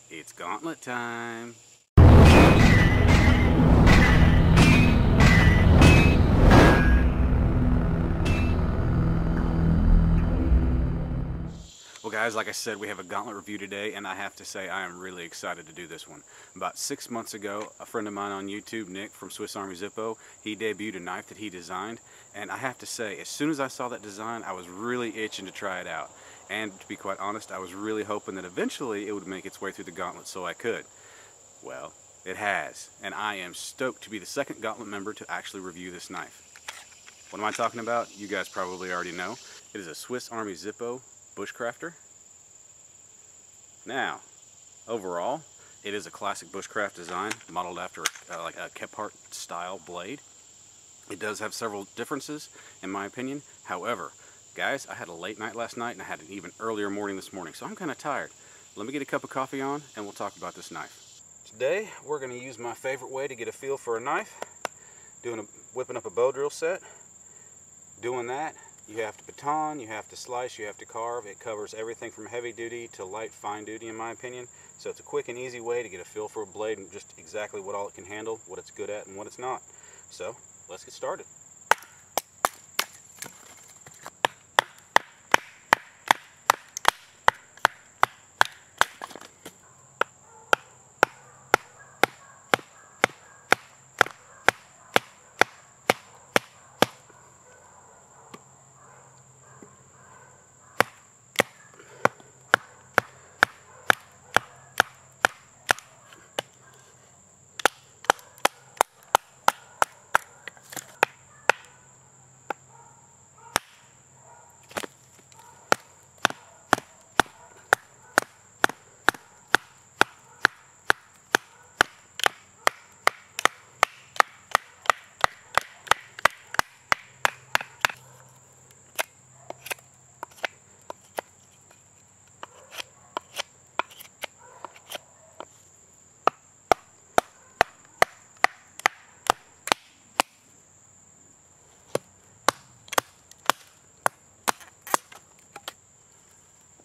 It's Gauntlet time. Well guys, like I said, we have a Gauntlet review today, and I have to say I am really excited to do this one. About 6 months ago, a friend of mine on YouTube, Nick from SwissArmyZippo, he debuted a knife that he designed, and I have to say, as soon as I saw that design, I was really itching to try it out. And to be quite honest, I was really hoping that eventually it would make its way through the Gauntlet so I could. Well, it has, and I am stoked to be the second Gauntlet member to actually review this knife. What am I talking about? You guys probably already know. It is a SwissArmyZippo Bushcrafter. Now, overall, it is a classic bushcraft design, modeled after like a Kephart style blade. It does have several differences, in my opinion. However, guys, I had a late night last night, and I had an even earlier morning this morning, so I'm kind of tired. Let me get a cup of coffee on, and we'll talk about this knife. Today, we're going to use my favorite way to get a feel for a knife, whipping up a bow drill set. Doing that, you have to baton, you have to slice, you have to carve. It covers everything from heavy duty to light fine duty, in my opinion. So it's a quick and easy way to get a feel for a blade and just exactly what all it can handle, what it's good at and what it's not. So let's get started.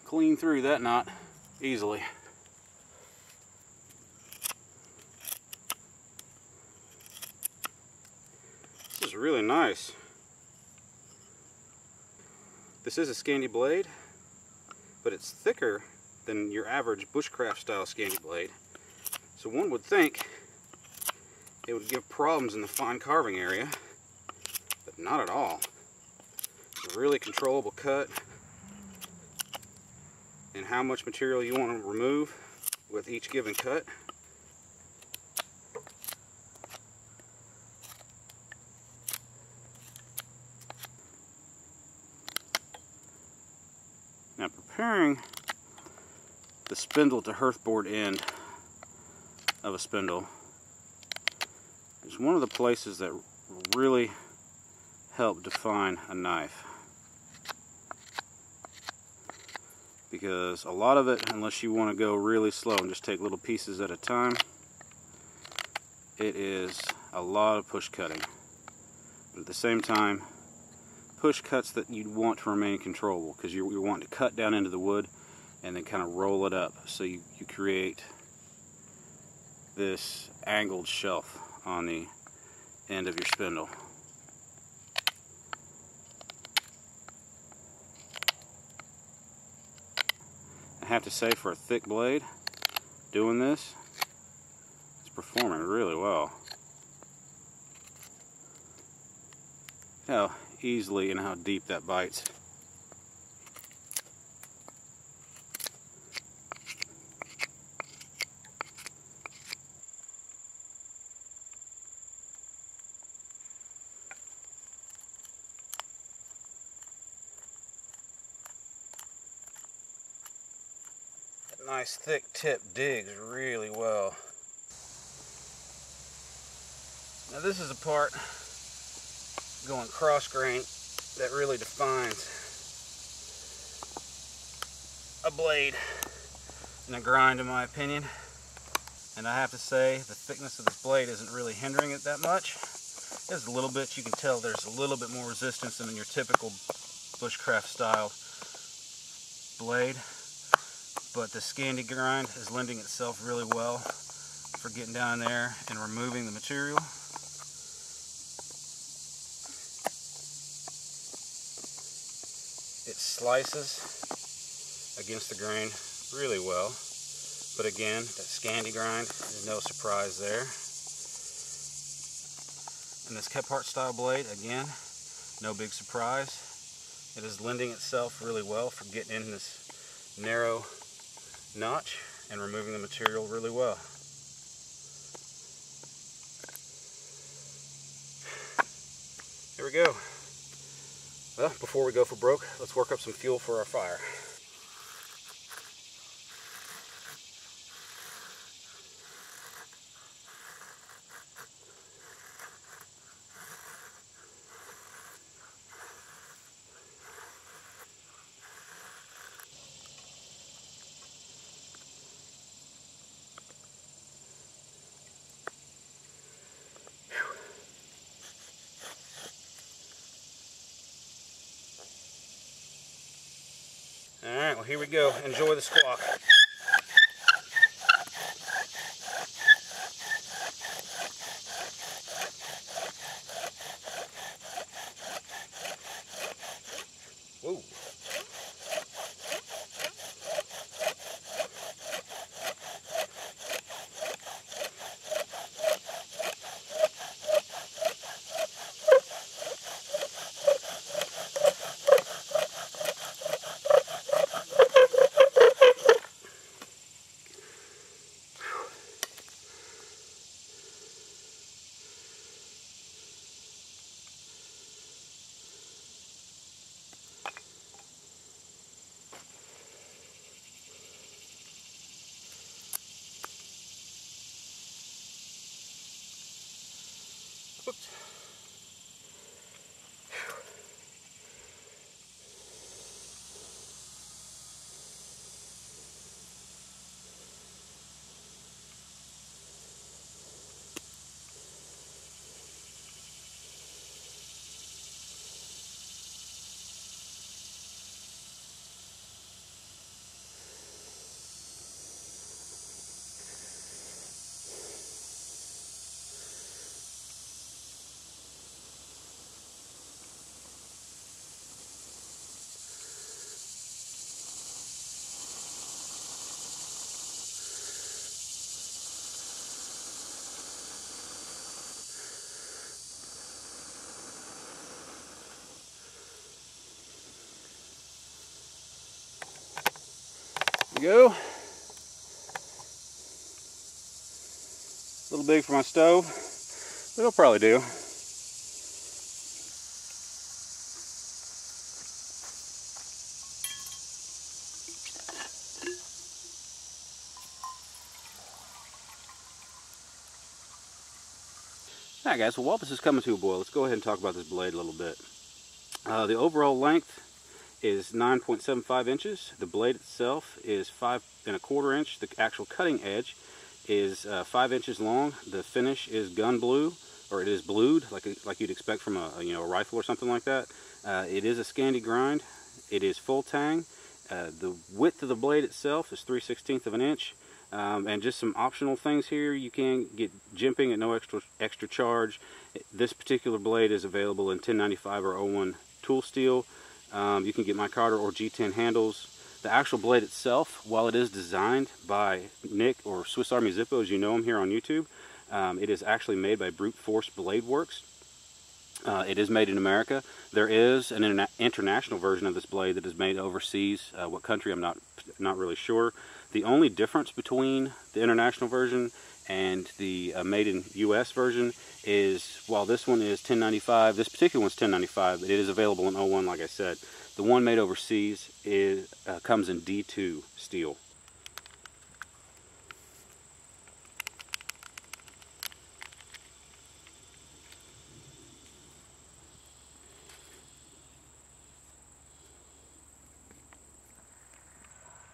Clean through that knot easily. This is really nice. This is a Scandi blade, but it's thicker than your average bushcraft style Scandi blade. So one would think it would give problems in the fine carving area, but not at all. It's a really controllable cut, and how much material you want to remove with each given cut. Now, preparing the spindle to hearthboard end of a spindle is one of the places that really help define a knife. Because a lot of it, unless you want to go really slow and just take little pieces at a time, it is a lot of push cutting. But at the same time, push cuts that you'd want to remain controllable, because you're wanting to cut down into the wood and then kind of roll it up, so you create this angled shelf on the end of your spindle. I have to say, for a thick blade, doing this, it's performing really well. How easily and how deep that bites. Nice thick tip digs really well. Now this is a part going cross grain that really defines a blade in a grind, in my opinion. And I have to say, the thickness of this blade isn't really hindering it that much. There's a little bit, you can tell there's a little bit more resistance than in your typical bushcraft style blade. but the Scandi grind is lending itself really well for getting down there and removing the material. It slices against the grain really well, but again, that Scandi grind is no surprise there. And this Kephart style blade, again, no big surprise. It is lending itself really well for getting in this narrow notch and removing the material really well. Here we go. Well, before we go for broke, let's work up some fuel for our fire. Alright, well here we go. Enjoy the squawk. Whoa. Oops. Go. A little big for my stove, but it'll probably do. Alright guys, well while this is coming to a boil, let's go ahead and talk about this blade a little bit. The overall length is 9.75 inches. The blade itself is 5 1/4 inch. The actual cutting edge is 5 inches long. The finish is gun blue, or it is blued, like you'd expect from a rifle or something like that. It is a Scandi grind. It is full tang. The width of the blade itself is 3/16 of an inch. And just some optional things here. You can get jimping at no extra charge. This particular blade is available in 1095 or 01 tool steel. You can get micarta or G10 handles. The actual blade itself, while it is designed by Nick, or SwissArmyZippo as you know him here on YouTube, it is actually made by Brute Force Bladeworks. It is made in America. There is an international version of this blade that is made overseas. What country, I'm not really sure. The only difference between the international version and the made in US version is, while this one is 1095, this particular one's 1095, but it is available in 01 like I said. The one made overseas comes in D2 steel.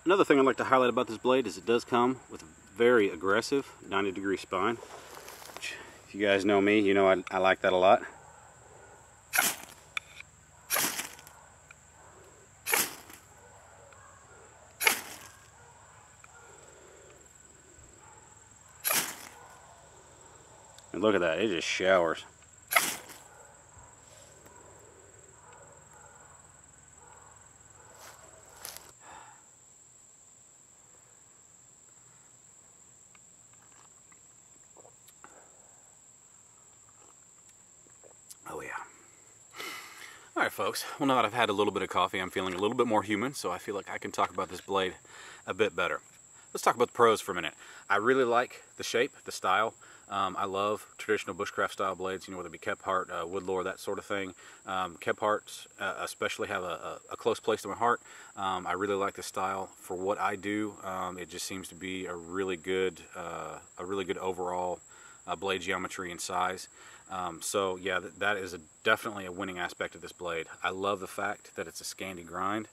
Another thing I'd like to highlight about this blade is it does come with a very aggressive 90-degree spine, which, if you guys know me, you know I like that a lot. And look at that, it just showers. Oh yeah. Alright folks, well now that I've had a little bit of coffee, I'm feeling a little bit more human, so I feel like I can talk about this blade a bit better. Let's talk about the pros for a minute. I really like the shape, the style. I love traditional bushcraft style blades, you know, whether it be Kephart, woodlore, that sort of thing. Kepharts especially have a close place to my heart. I really like the style for what I do. It just seems to be a really good overall blade geometry and size. So yeah, that is definitely a winning aspect of this blade. I love the fact that it's a Scandi grind.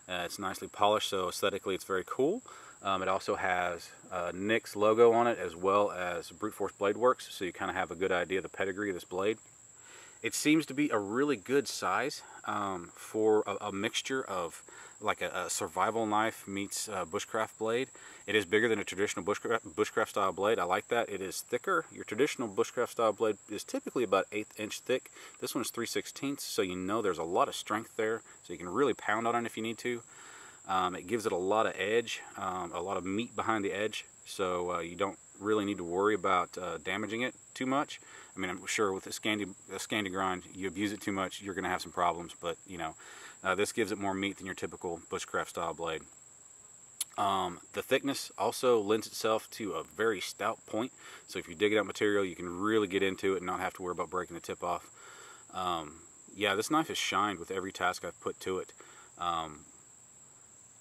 It's nicely polished, so aesthetically it's very cool. It also has Nick's logo on it, as well as Brute Force Bladeworks, so you kind of have a good idea of the pedigree of this blade. It seems to be a really good size for a mixture of like a survival knife meets bushcraft blade. It is bigger than a traditional bushcraft style blade. I like that. It is thicker. Your traditional bushcraft style blade is typically about 1/8 inch thick. This one is 3/16, so you know there's a lot of strength there, so you can really pound on it if you need to. It gives it a lot of edge, a lot of meat behind the edge, so you don't really need to worry about damaging it too much. I mean, I'm sure with a Scandi grind, you abuse it too much, you're going to have some problems, but you know, this gives it more meat than your typical bushcraft style blade. The thickness also lends itself to a very stout point, so if you dig it out material, you can really get into it and not have to worry about breaking the tip off. Yeah, this knife is shined with every task I've put to it.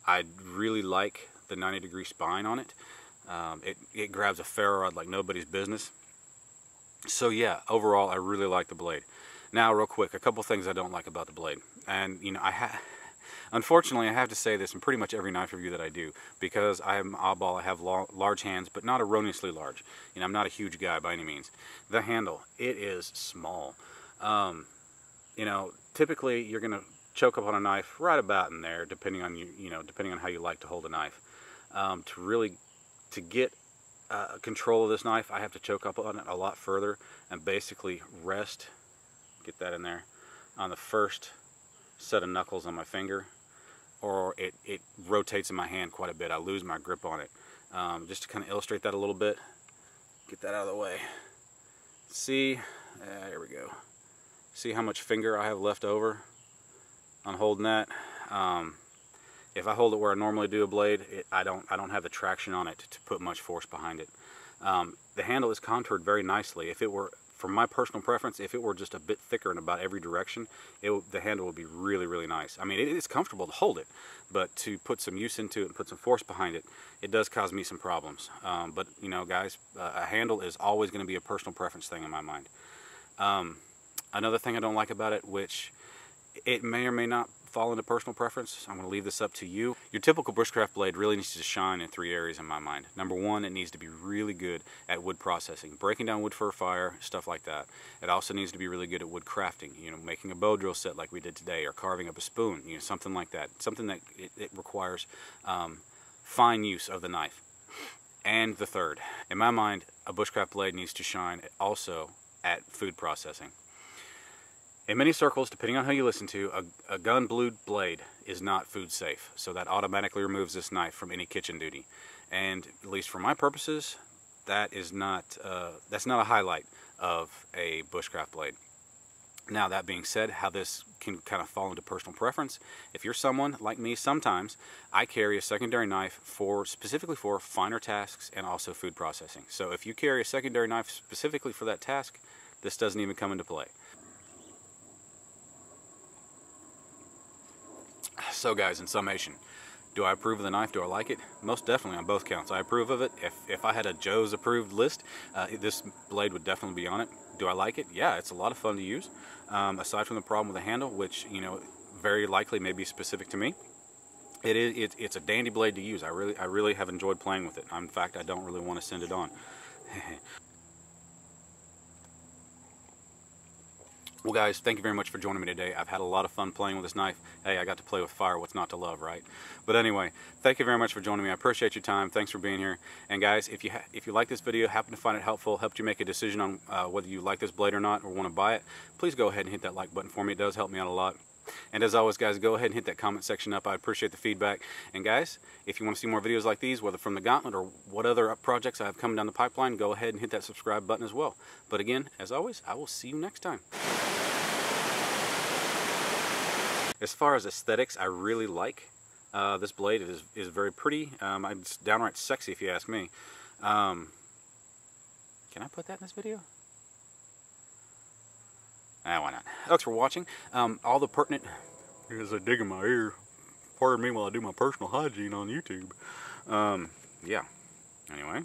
I really like the 90-degree spine on it. It grabs a ferro rod like nobody's business. So yeah, overall I really like the blade. Now real quick, a couple things I don't like about the blade. And you know, unfortunately I have to say this in pretty much every knife review that I do, because I'm oddball, I have large hands, but not erroneously large. You know, I'm not a huge guy by any means. The handle, it is small. You know, typically you're gonna choke up on a knife right about in there, depending on depending on how you like to hold a knife. To get control of this knife, I have to choke up on it a lot further and basically rest, get that in there, on the first set of knuckles on my finger, or it rotates in my hand quite a bit. I lose my grip on it. Just to kind of illustrate that a little bit, get that out of the way. See, there we go. See how much finger I have left over on holding that. If I hold it where I normally do a blade, I don't have the traction on it to put much force behind it. The handle is contoured very nicely. If it were, for my personal preference, if it were just a bit thicker in about every direction, the handle would be really, really nice. I mean, it is comfortable to hold it, but to put some use into it and put some force behind it, it does cause me some problems. But you know, guys, a handle is always going to be a personal preference thing in my mind. Another thing I don't like about it, which it may or may not fall into personal preference, I'm going to leave this up to you. Your typical bushcraft blade really needs to shine in 3 areas in my mind. Number one, it needs to be really good at wood processing, breaking down wood for a fire, stuff like that. It also needs to be really good at wood crafting, you know, making a bow drill set like we did today, or carving up a spoon, you know, something like that. Something that it requires fine use of the knife. And the third, in my mind, a bushcraft blade needs to shine also at food processing. In many circles, depending on who you listen to, a gun-blued blade is not food safe, so that automatically removes this knife from any kitchen duty. And at least for my purposes, that is not that's not a highlight of a bushcraft blade. Now, that being said, how this can kind of fall into personal preference. If you're someone like me, sometimes I carry a secondary knife specifically for finer tasks and also food processing. So if you carry a secondary knife specifically for that task, this doesn't even come into play. So guys, in summation, do I approve of the knife? Do I like it? Most definitely on both counts. I approve of it. If I had a Joe's approved list, this blade would definitely be on it. Do I like it? Yeah, it's a lot of fun to use. Aside from the problem with the handle, which, you know, very likely may be specific to me, it's a dandy blade to use. I really have enjoyed playing with it. In fact, I don't really want to send it on. Well, guys, thank you very much for joining me today. I've had a lot of fun playing with this knife. Hey, I got to play with fire. What's not to love, right? But anyway, thank you very much for joining me. I appreciate your time. Thanks for being here. And guys, if you like this video, happen to find it helpful, helped you make a decision on whether you like this blade or not, or want to buy it, please go ahead and hit that like button for me. It does help me out a lot. And as always, guys, go ahead and hit that comment section up. I appreciate the feedback. And guys, if you want to see more videos like these, whether from the Gauntlet or what other projects I have coming down the pipeline, go ahead and hit that subscribe button as well. But again, as always, I will see you next time. As far as aesthetics, I really like this blade. It is very pretty. It's downright sexy, if you ask me. Can I put that in this video? Why not? Thanks for watching. All the pertinent... There's a dig in my ear. Pardon me while I do my personal hygiene on YouTube. Yeah. Anyway.